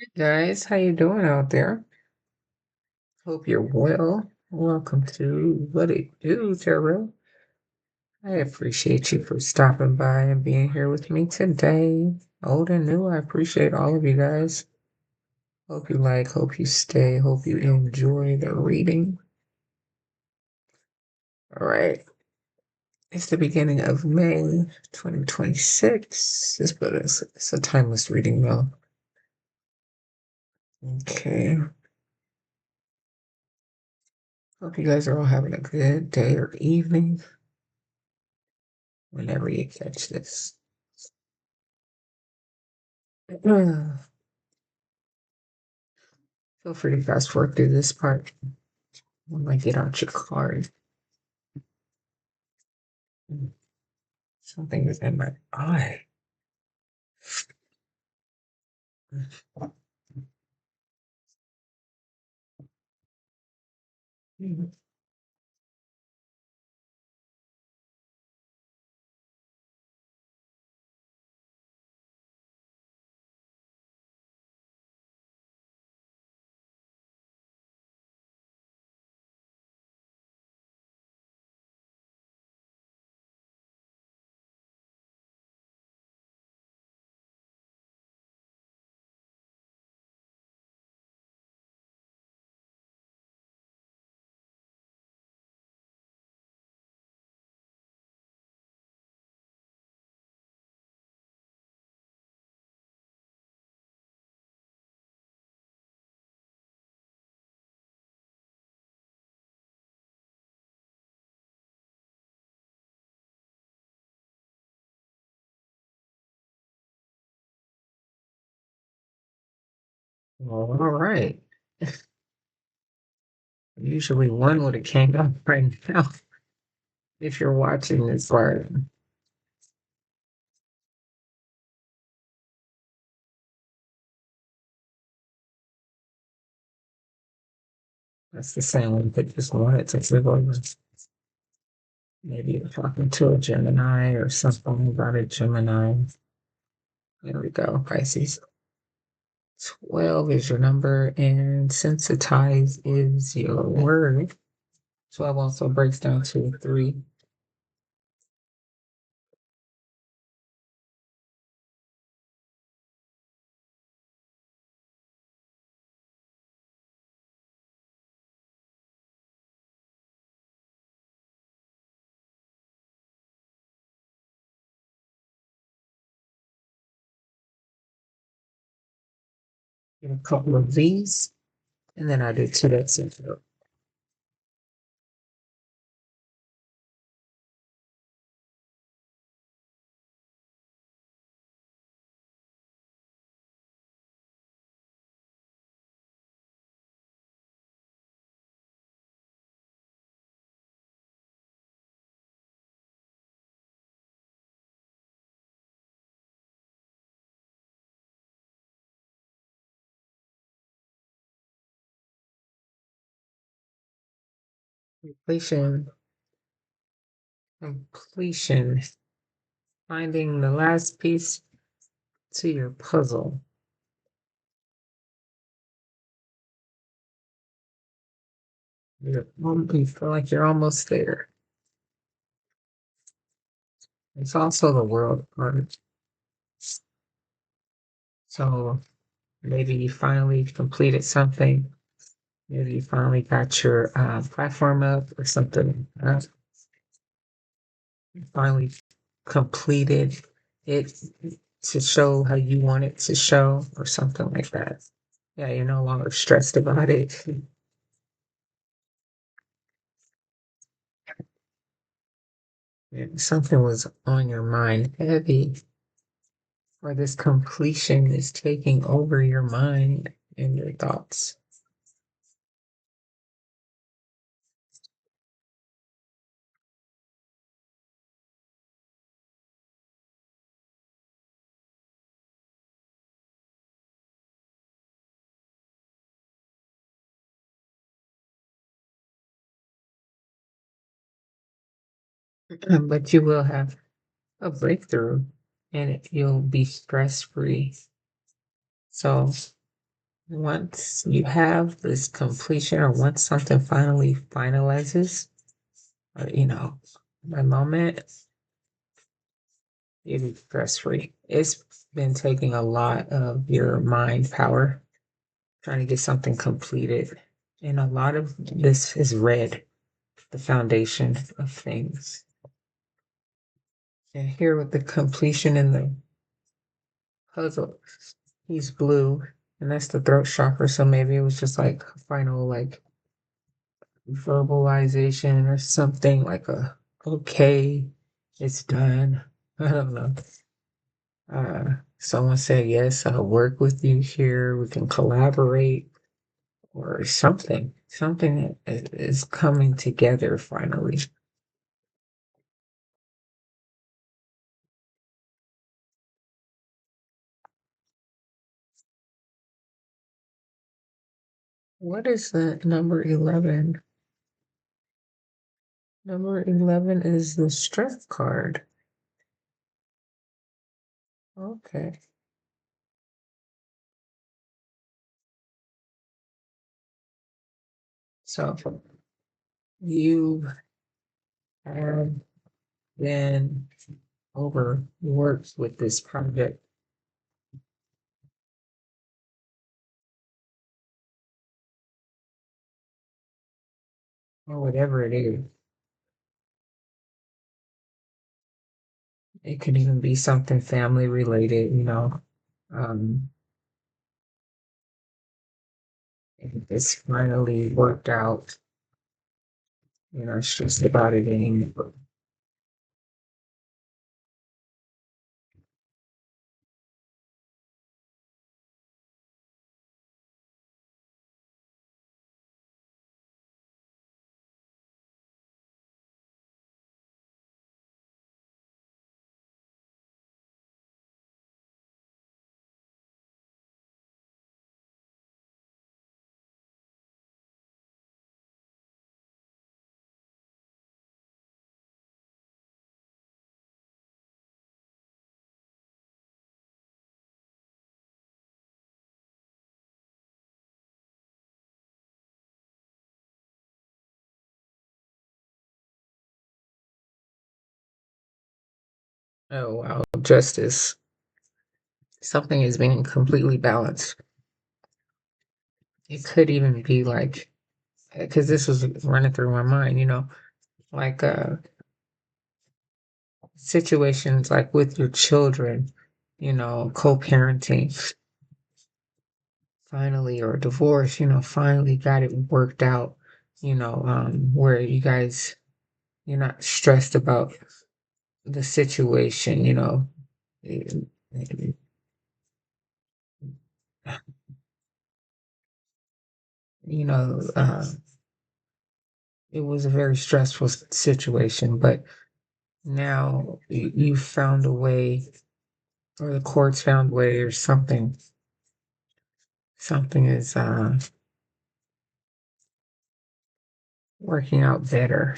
Hey guys, how you doing out there? Hope you're well. Welcome to What It Do, Tarot. I appreciate you for stopping by and being here with me today. Old and new, I appreciate all of you guys. Hope you stay, hope you enjoy the reading. All right, it's the beginning of May 2026. It's a timeless reading though. Okay, hope you guys are all having a good day or evening whenever you catch this. Feel free to fast forward through this part when I get out your card. Something is in my eye. All right. Usually one would have came up right now if you're watching this part. That's the same one that just wanted to flip over. Maybe you're talking to a Gemini or something about a Gemini. There we go, Pisces. 12 is your number and sensitize is your word. 12 also breaks down to 3. Get a couple of these, and then I do 2 that's into completion. Completion. Finding the last piece to your puzzle. You feel like you're almost there. It's also the world card. So maybe you finally completed something. Maybe you finally got your platform up or something. You finally completed it to show how you want it to show or something like that. Yeah, you're no longer stressed about it. Yeah, something was on your mind heavy, or this completion is taking over your mind and your thoughts. But you will have a breakthrough and you'll be stress free. So once you have this completion or once something finally finalizes, the moment you'll be stress free. It's been taking a lot of your mind power trying to get something completed. And a lot of this is red, the foundation of things. And here with the completion in the puzzle, he's blue, and that's the throat chakra. So maybe it was just like a final like verbalization or something like a okay, it's done. I don't know. Someone said yes, I'll work with you here. We can collaborate or something. Something is coming together finally. What is the number 11? Number 11 is the strength card. Okay. So you have been overworked with this project or whatever it is. It could even be something family related. Um, it's finally worked out. You're not stressed about it anymore. Oh wow, justice. Something is being completely balanced. It could even be like, because this was running through my mind, like situations like with your children, co-parenting, finally, or divorce, finally got it worked out, where you're not stressed about the situation. Eh, eh, You know, it was a very stressful situation, but now you found a way, or the courts found a way, or something. Something is working out better.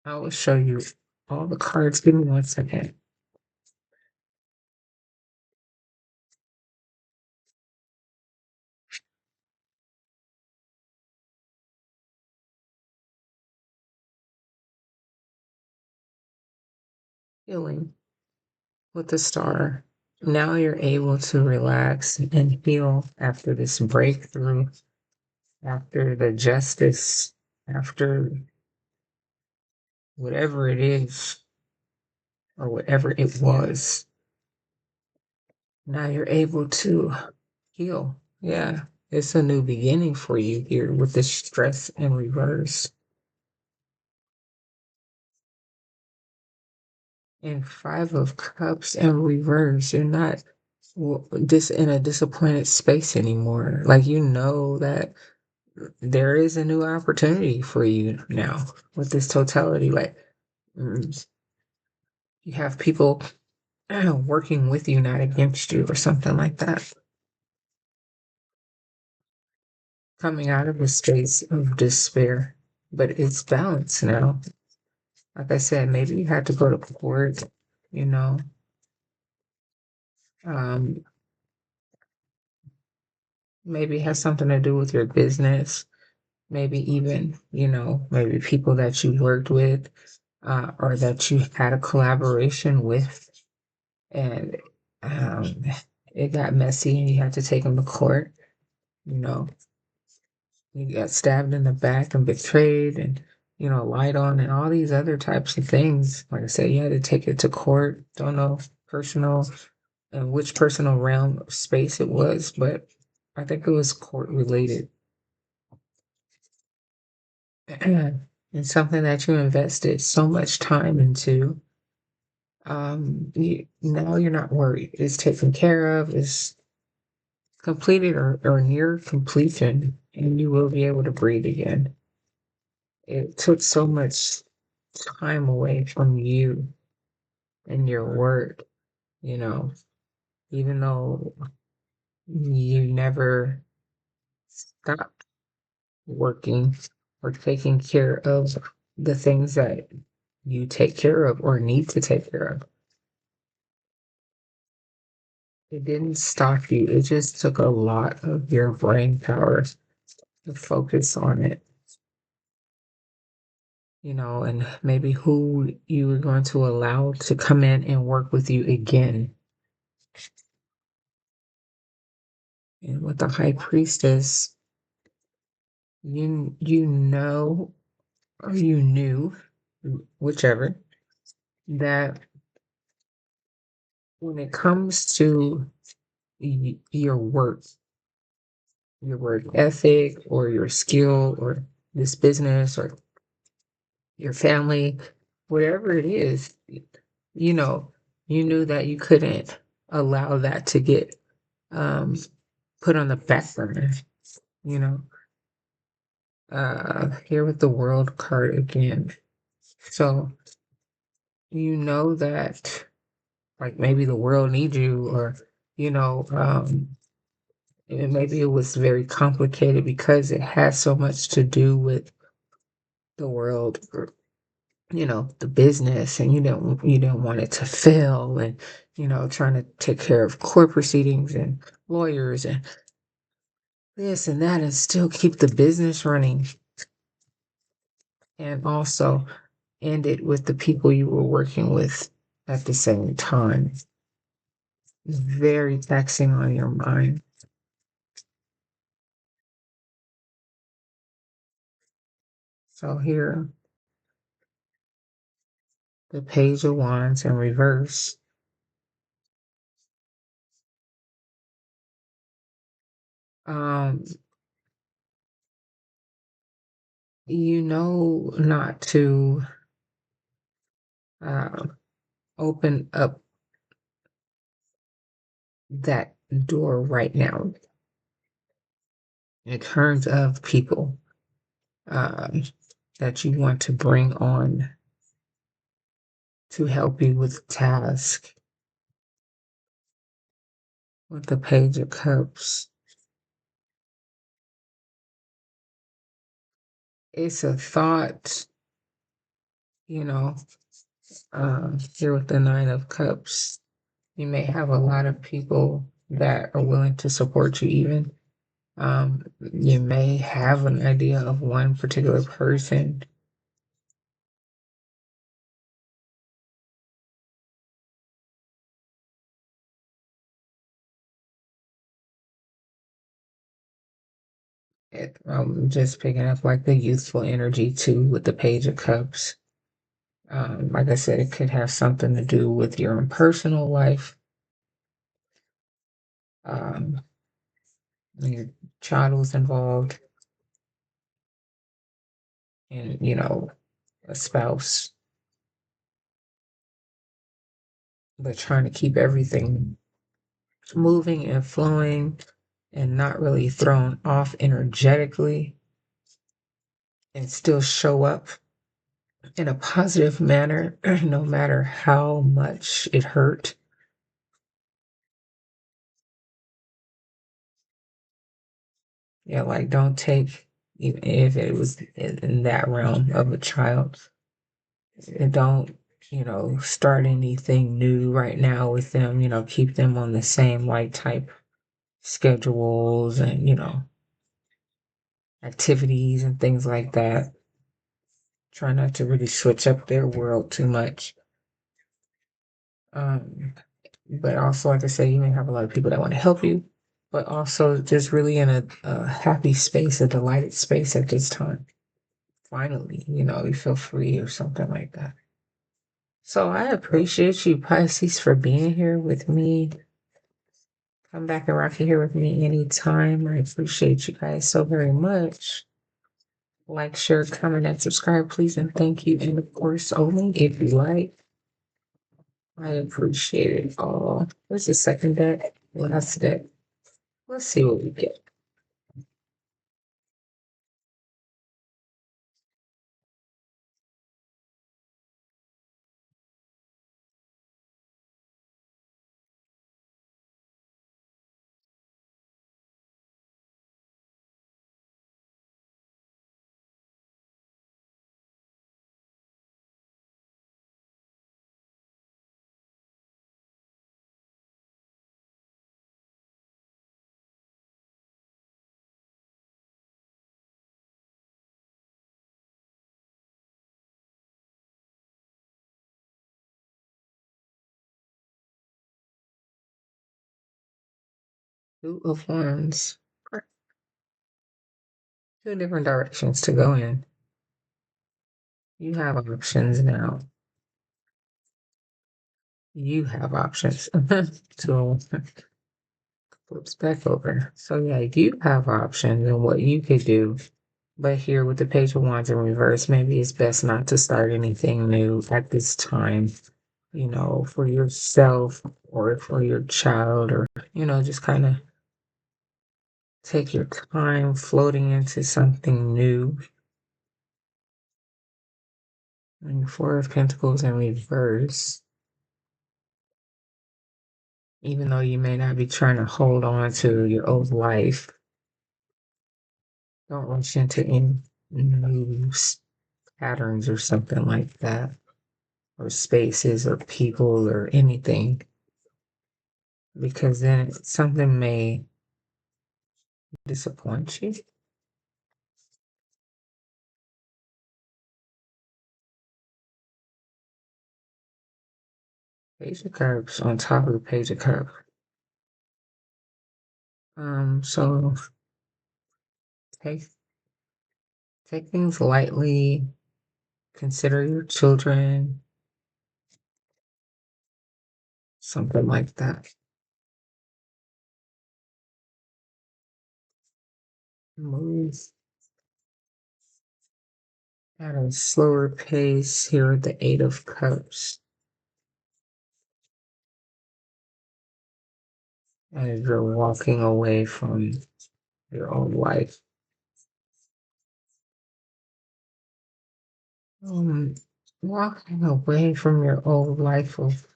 I will show you all the cards. Give me 1 second. Healing with the star. Now you're able to relax and heal after this breakthrough, after the justice, after whatever it is or whatever it was. Now you're able to heal. Yeah, it's a new beginning for you here with the stress in reverse. And Five of Cups in reverse. You're not in a disappointed space anymore. Like you know that there is a new opportunity for you now with this totality. Like, mm, you have people working with you, not against you, or something like that. Coming out of a space of despair, but it's balanced now. Like I said, maybe you had to go to court, you know. Um, maybe it has something to do with your business. Maybe even, maybe people that you worked with, or that you had a collaboration with, and um, it got messy and you had to take them to court. You know, you got stabbed in the back and betrayed and, lied on and all these other types of things. Like I said, you had to take it to court. Don't know personal and which personal realm of space it was, but I think it was court related. And something that you invested so much time into. Now you're not worried. It's taken care of, it's completed or near completion, and you will be able to breathe again. It took so much time away from you and your work, you know, even though you never stopped working or taking care of the things that you take care of or need to take care of. It didn't stop you. It just took a lot of your brain power to focus on it, and maybe who you were going to allow to come in and work with you again. And with the high priestess, you know or you knew, whichever, that when it comes to your work ethic or your skill or this business or your family, whatever it is, you know, you knew that you couldn't allow that to get um, put on the back burner, you know. Here with the world card again. So you know that like maybe the world needs you or, you know, and maybe it was very complicated because it has so much to do with the world or the business, and you don't want it to fail, and trying to take care of court proceedings and lawyers and this and that and still keep the business running, and also end it with the people you were working with at the same time. It's very taxing on your mind. So here, the Page of Wands in reverse. um not to uh, open up that door right now in terms of people um, that you want to bring on to help you with task. With the Page of Cups, it's a thought, you know. Here with the Nine of Cups, you may have a lot of people that are willing to support you, even. You may have an idea of one particular person. Just picking up like the youthful energy too with the Page of Cups. Like I said, it could have something to do with your own personal life. Um, when your child was involved, and a spouse, but trying to keep everything moving and flowing and not really thrown off energetically and still show up in a positive manner, no matter how much it hurt. Yeah, like don't take, even if it was in that realm of a child, and don't, start anything new right now with them, keep them on the same like type schedules and, activities and things like that. Try not to really switch up their world too much. Um, but also, like I said, you may have a lot of people that want to help you, but also just really in a happy space, a delighted space at this time. Finally, you feel free or something like that. So I appreciate you, Pisces, for being here with me. Come back and rock here with me anytime. I appreciate you guys so very much. Like, share, comment, and subscribe, please, and thank you. And of course, only if you like. I appreciate it all. Where's the second deck? Last deck. Let's see what we get. Two of Wands. Two different directions to go in. You have options now. You have options. So flips back over. So yeah, you have options and what you could do. But here with the Page of Wands in reverse, maybe it's best not to start anything new at this time, for yourself or for your child, or, just kind of take your time floating into something new. And Four of Pentacles in reverse, even though you may not be trying to hold on to your old life, don't rush into any new patterns or something like that, or spaces or people or anything, because then something may disappoint you. Page of Cups on top of the Page of Cups. So take take things lightly. Consider your children, something like that. Move at a slower pace here at the Eight of Cups as you're walking away from your own life. Um, Walking away from your old life of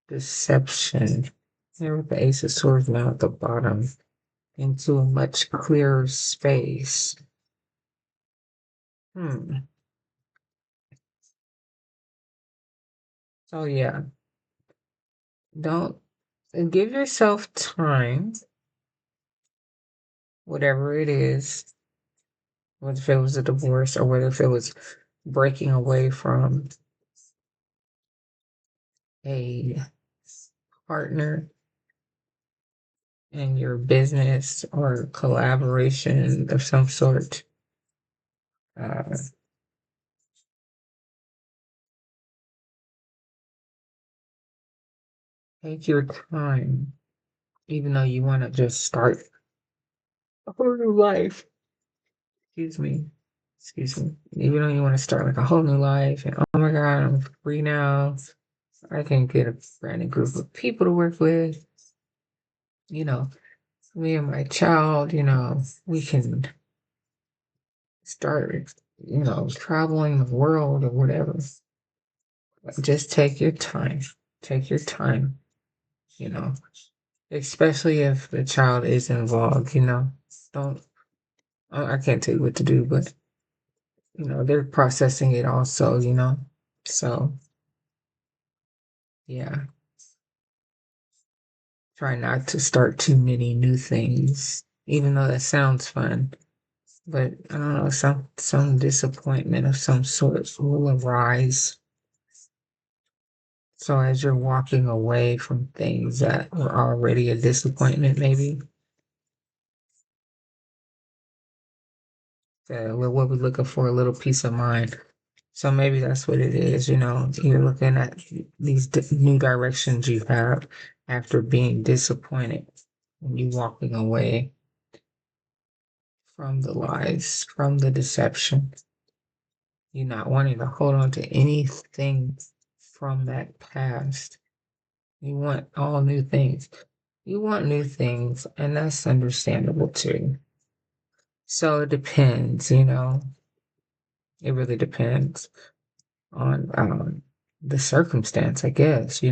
deception. Here with the Ace of Swords now at the bottom, into a much clearer space. Hmm. So yeah, don't give yourself time, whatever it is, whether if it was a divorce or whether if it was breaking away from a partner in your business or collaboration of some sort. Uh, Take your time, even though you want to just start a whole new life. Excuse me. Excuse me. Even though you want to start like a whole new life, and oh my God, I'm free now. I can get a brand new group of people to work with. You know, me and my child, we can start, traveling the world or whatever. Just take your time. Take your time, you know, especially if the child is involved, Don't, I can't tell you what to do, but, they're processing. It also. So, yeah, try not to start too many new things, even though that sounds fun. But I don't know, some disappointment of some sort will arise. So as you're walking away from things that were already a disappointment, maybe what we're looking for, a little peace of mind. So maybe that's what it is. You're looking at these new directions you have after being disappointed, and you walking away from the lies, from the deception. You're not wanting to hold on to anything from that past. You want all new things. You want new things, and that's understandable too. So it depends. It really depends on the circumstance, I guess.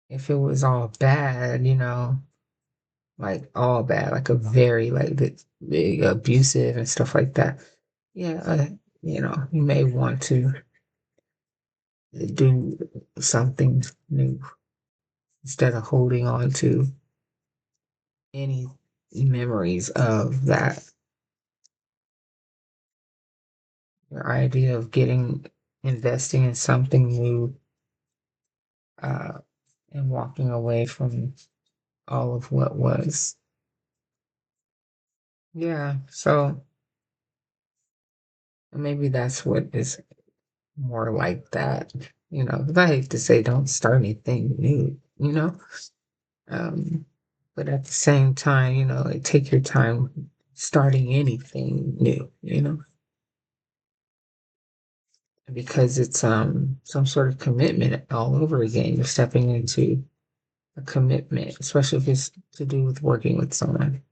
If it was all bad, like all bad, like a very like big abusive and stuff like that, yeah, you may want to do something new instead of holding on to any memories of that. Your idea of investing in something new, uh, and walking away from all of what was. Yeah, so maybe that's what is more like that. 'Cause I hate to say don't start anything new. Um, but at the same time, like take your time starting anything new, because it's some sort of commitment all over again. You're stepping into a commitment, especially if it's to do with working with someone.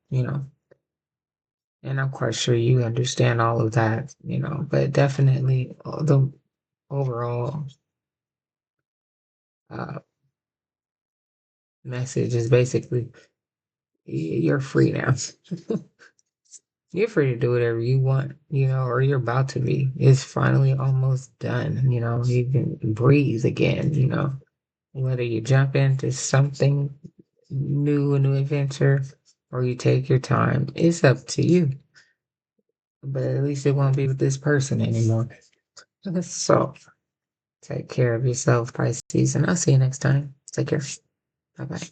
And I'm quite sure you understand all of that, but definitely the overall uh, message is basically you're free now. You're free to do whatever you want, or you're about to be. It's finally almost done. You can breathe again. Whether you jump into something new, a new adventure, or you take your time, it's up to you. But at least it won't be with this person anymore. So take care of yourself, Pisces, and I'll see you next time. Take care. Bye bye.